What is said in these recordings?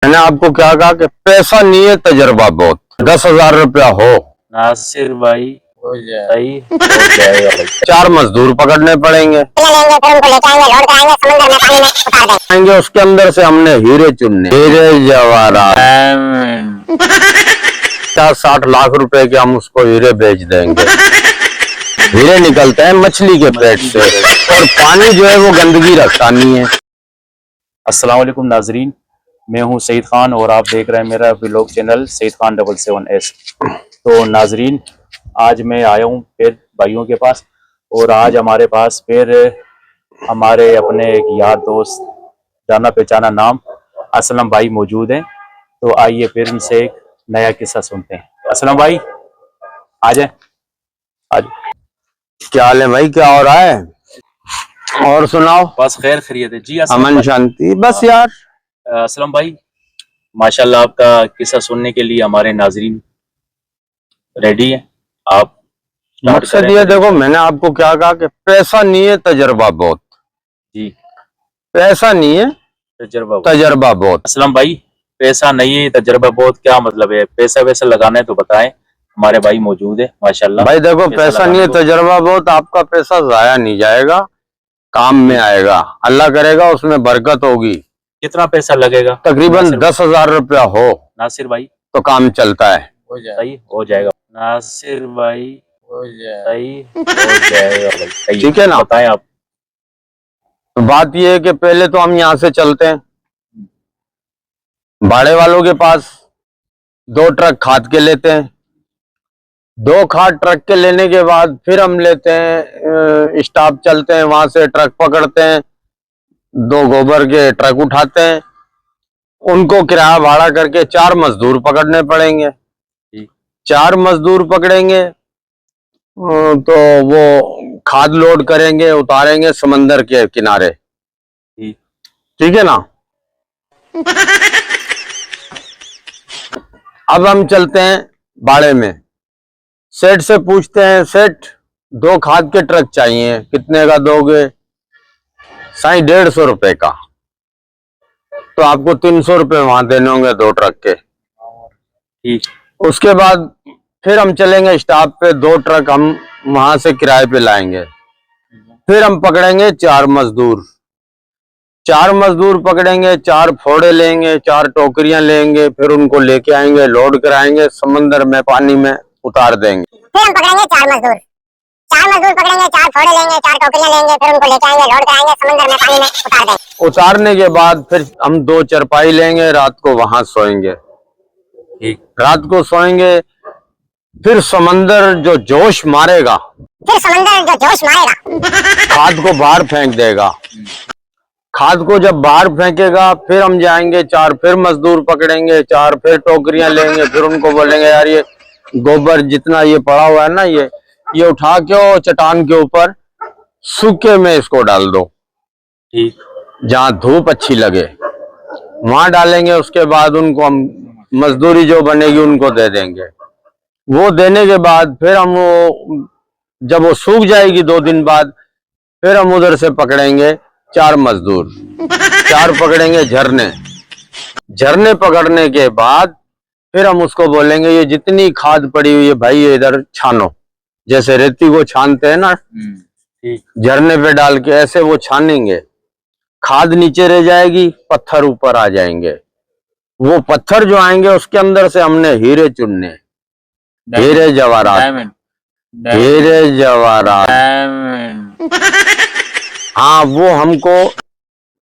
मैंने आपको क्या कहा कि पैसा नहीं है, तजर्बा बहुत। 10,000 रुपया हो नासिर भाई सही हो जाएगा भाई। 4 मजदूर पकड़ने पड़ेंगे, आएंगे उसके अंदर से हमने हीरे चुनने, हीरे जवाहरात। 50-60 लाख रुपए के हम उसको हीरे बेच देंगे। हीरे निकलते हैं मछली के पेट से, और पानी जो है वो गंदगी रखता नहीं है। अस्सलाम वालेकुम नाजरीन, मैं हूं सईद खान और आप देख रहे हैं मेरा vlog channel Saeed Khan 777S। तो नाजरीन, आज मैं आया हूं फिर भाइयों के पास, और आज हमारे पास फिर हमारे अपने एक यार दोस्त, जाना पहचाना नाम असलम भाई मौजूद हैं। तो आइए फिर इनसे एक नया किस्सा सुनते हैं। असलम भाई आ जाए। आज क्या हाल है भाई, क्या हो रहा है? और सुनाओ। बस खैर खैरियत है जी। अमन शांति बस यार। असलम भाई, माशाल्लाह आपका किस्सा सुनने के लिए हमारे नाजरीन रेडी है। आप मकसद ये देखो, मैंने आपको क्या कहा कि पैसा नहीं है, तजर्बा बहुत। जी, पैसा नहीं है, तजर्बा बहुत। असलम भाई, पैसा नहीं है तजर्बा बहुत, क्या मतलब है? पैसा वैसा लगाना है तो बताएं, हमारे भाई मौजूद है माशाल्लाह। भाई देखो, पैसा नहीं है, तजर्बा बहुत। आपका पैसा जाया नहीं जाएगा, काम में आएगा, अल्लाह करेगा उसमें बरकत होगी। कितना पैसा लगेगा? तकरीबन 10,000 रुपया हो नासिर भाई तो काम चलता है। सही हो जाएगा नासिर भाई, सही हो जाएगा भाई। ठीक है ना? बताएं आप। तो बात यह है कि पहले तो हम यहाँ से चलते हैं भाड़े वालों के पास, 2 ट्रक खाद के लेते हैं। 2 खाद ट्रक के लेने के बाद फिर हम लेते हैं स्टाफ, चलते हैं वहां से ट्रक पकड़ते हैं, 2 गोबर के ट्रक उठाते हैं, उनको किराया भाड़ा करके 4 मजदूर पकड़ने पड़ेंगे। 4 मजदूर पकड़ेंगे तो वो खाद लोड करेंगे, उतारेंगे समंदर के किनारे। ठीक है ना? अब हम चलते हैं बाड़े में, सेठ से पूछते हैं, सेठ 2 खाद के ट्रक चाहिए, कितने का दोगे? साईं 150 रुपए का। तो आपको 300 रुपए वहां देने होंगे 2 ट्रक के। उसके बाद फिर हम चलेंगे स्टाफ पे, 2 ट्रक हम वहां से किराए पे लाएंगे। फिर हम पकड़ेंगे 4 मजदूर। 4 मजदूर पकड़ेंगे, 4 फोड़े लेंगे, 4 टोकरियां लेंगे, फिर उनको लेके आएंगे, लोड कराएंगे, समंदर में पानी में उतार देंगे। फिर हम पकड़ेंगे 4 मजदूर। 4 मजदूर पकड़ेंगे, 4 फोड़े लेंगे, 4 टोकरियां लेंगे, फिर उनको लेके आएंगे, लोड कराएंगे, समंदर में पानी में उतार देंगे। उतारने के बाद फिर हम 2 चरपाई लेंगे, रात को वहां सोएंगे। रात को सोएंगे, फिर समंदर जो जोश मारेगा, खाद को बाहर फेंक देगा। खाद को जब बाहर फेंकेगा, फिर हम जाएंगे, 4 फिर मजदूर पकड़ेंगे, 4 फिर टोकरियां लेंगे, फिर उनको बोलेंगे यार ये गोबर जितना ये पड़ा हुआ है ना, ये उठा के चट्टान के ऊपर सूखे में इसको डाल दो, जहां धूप अच्छी लगे वहां डालेंगे। उसके बाद उनको हम मजदूरी जो बनेगी उनको दे देंगे। वो देने के बाद फिर हम जब वो सूख जाएगी 2 दिन बाद, फिर हम उधर से पकड़ेंगे 4 मजदूर। 4 पकड़ेंगे झरने पकड़ने के बाद फिर हम उसको बोलेंगे ये जितनी खाद पड़ी हुई है भाई ये इधर छानो, जैसे रेती को छानते हैं ना झरने पे डाल के, ऐसे वो छानेंगे। खाद नीचे रह जाएगी, पत्थर ऊपर आ जाएंगे। वो पत्थर जो आएंगे उसके अंदर से हमने हीरे चुनने, हीरे जवाहरात, हीरे जवाहरात। हाँ, वो हमको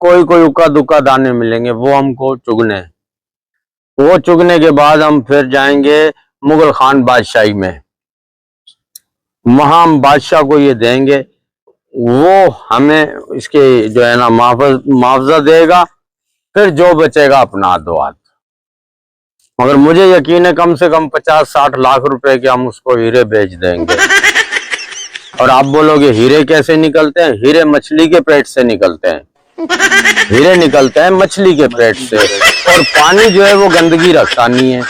कोई कोई उक्का दुक्का दाने मिलेंगे, वो हमको चुगने। वो चुगने के बाद हम फिर जाएंगे मुगल खान बादशाही में, वहां हम बादशाह को ये देंगे, वो हमें इसके जो है ना मुआवजा देगा। फिर जो बचेगा अपना दो हाथ। मगर मुझे यकीन है कम से कम 50-60 लाख रुपए के हम उसको हीरे बेच देंगे। और आप बोलोगे हीरे कैसे निकलते हैं? हीरे मछली के पेट से निकलते हैं, हीरे निकलते हैं मछली के पेट से। और पानी जो है वो गंदगी रखता नहीं है,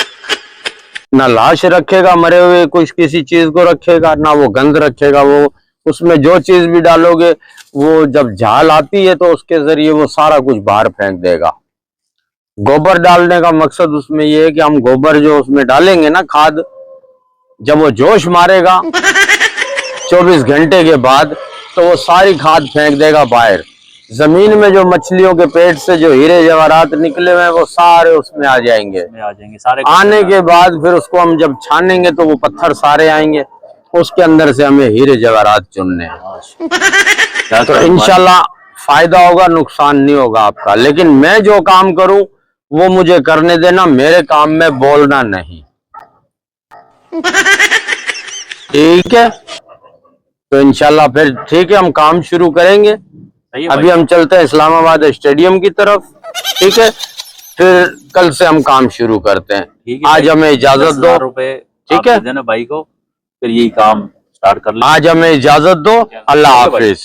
ना लाश रखेगा मरे हुए कुछ किसी चीज को रखेगा, ना वो गंद रखेगा। वो उसमें जो चीज भी डालोगे, वो जब झाल आती है तो उसके जरिए वो सारा कुछ बाहर फेंक देगा। गोबर डालने का मकसद उसमें ये है कि हम गोबर जो उसमें डालेंगे ना खाद, जब वो जोश मारेगा 24 घंटे के बाद, तो वो सारी खाद फेंक देगा बाहर। जमीन में जो मछलियों के पेट से जो हीरे जवाहरात निकले हुए हैं वो सारे उसमें आ जाएंगे। सारे आने के बाद फिर उसको हम जब छानेंगे तो वो पत्थर सारे आएंगे, उसके अंदर से हमें हीरे जवाहरात चुनने हैं। तो इंशाल्लाह फायदा होगा, नुकसान नहीं होगा आपका। लेकिन मैं जो काम करूं वो मुझे करने देना, मेरे काम में बोलना नहीं, ठीक है? तो इंशाल्लाह फिर ठीक है, हम काम शुरू करेंगे। अभी हम चलते हैं इस्लामाबाद स्टेडियम की तरफ, ठीक है? फिर कल से हम काम शुरू करते हैं। आज हमें इजाजत दो, ठीक है? देना भाई को, फिर यही काम स्टार्ट कर ले। आज हमें इजाजत दो, अल्लाह हाफिज।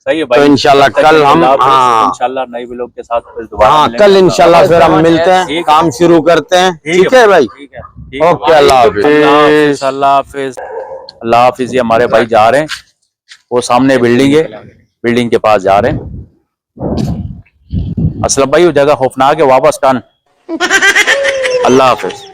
सही है भाई। तो इंशाल्लाह कल हम इंशाल्लाह नए व्लॉग के साथ फिर दोबारा मिलेंगे। कल इंशाल्लाह फिर हम मिलते हैं, काम शुरू करते हैं, ठीक है भाई? ओके, अल्लाह हाफिज। अल्लाह हाफिज। अल्लाह हाफिज। ये हमारे भाई जा रहे हैं, वो सामने बिल्डिंग है, बिल्डिंग के पास जा रहे हैं। असलम भाई वो जगह खौफनाक है, वापस टर्न। अल्लाह हाफिज।